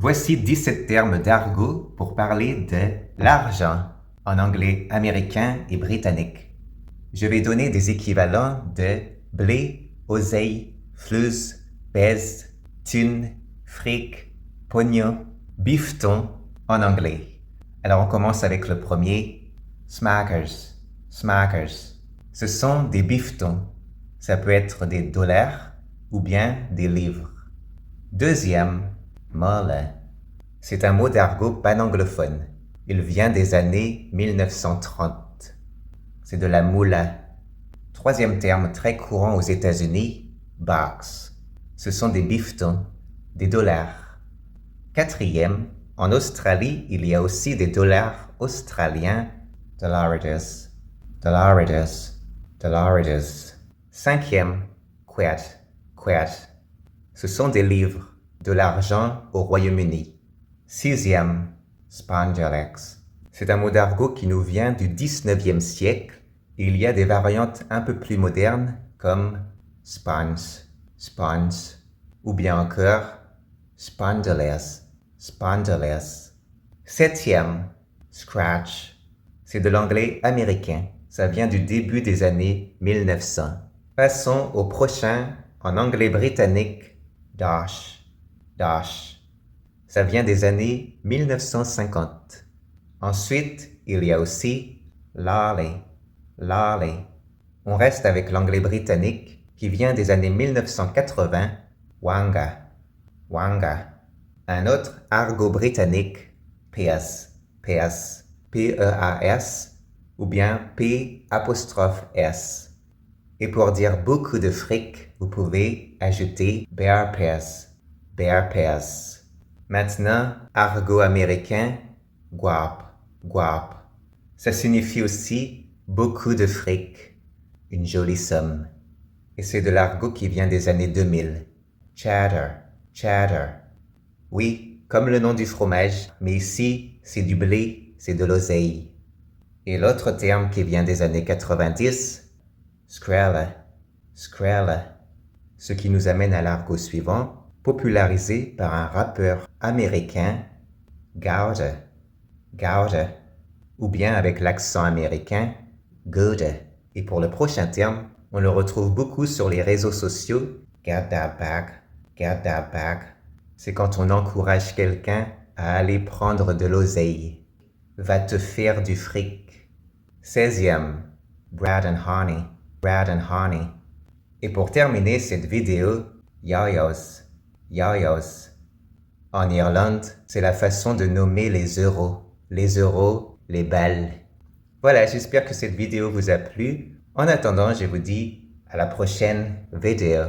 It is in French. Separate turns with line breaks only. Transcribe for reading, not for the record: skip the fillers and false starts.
Voici 17 termes d'argot pour parler de l'argent en anglais américain et britannique. Je vais donner des équivalents de blé, oseille, fleuze, pèse, thune, fric, pognon, bifton en anglais. Alors on commence avec le premier, smackers, smackers. Ce sont des biftons. Ça peut être des dollars ou bien des livres. Deuxième, mollet. C'est un mot d'argot pananglophone. Il vient des années 1930. C'est de la moula. Troisième terme très courant aux États-Unis, bucks. Ce sont des biftons, des dollars. Quatrième, en Australie, il y a aussi des dollars australiens, dollaritas, dollaritas, dollaritas. Cinquième, quet, quet. Ce sont des livres, de l'argent au Royaume-Uni. Sixième, spondulex. C'est un mot d'argot qui nous vient du 19e siècle et il y a des variantes un peu plus modernes comme sponge, sponge, ou bien encore spondules, spondules. Septième, scratch. C'est de l'anglais américain. Ça vient du début des années 1900. Passons au prochain en anglais britannique, dash, dash. Ça vient des années 1950. Ensuite, il y a aussi lolly, lolly. On reste avec l'anglais britannique qui vient des années 1980, wanga, wanga. Un autre argot britannique, PS, PS, P-E-A-S ou bien P'-S. Et pour dire beaucoup de fric, vous pouvez ajouter bear pass, bear pass. Maintenant, argot américain, guap, guap. Ça signifie aussi beaucoup de fric, une jolie somme. Et c'est de l'argot qui vient des années 2000. Cheddar, cheddar. Oui, comme le nom du fromage, mais ici, c'est du blé, c'est de l'oseille. Et l'autre terme qui vient des années 90, Skrilla, Skrilla, ce qui nous amène à l'argot suivant, popularisé par un rappeur américain, Gouda, Gouda, ou bien avec l'accent américain, Gouda. Et pour le prochain terme, on le retrouve beaucoup sur les réseaux sociaux, get that back, get that back. C'est quand on encourage quelqu'un à aller prendre de l'oseille. Va te faire du fric. 16e, bread and honey, bread and honey. Et pour terminer cette vidéo, yo-yos, yo-yos. En Irlande, c'est la façon de nommer les euros, les balles. Voilà, j'espère que cette vidéo vous a plu. En attendant, je vous dis à la prochaine vidéo.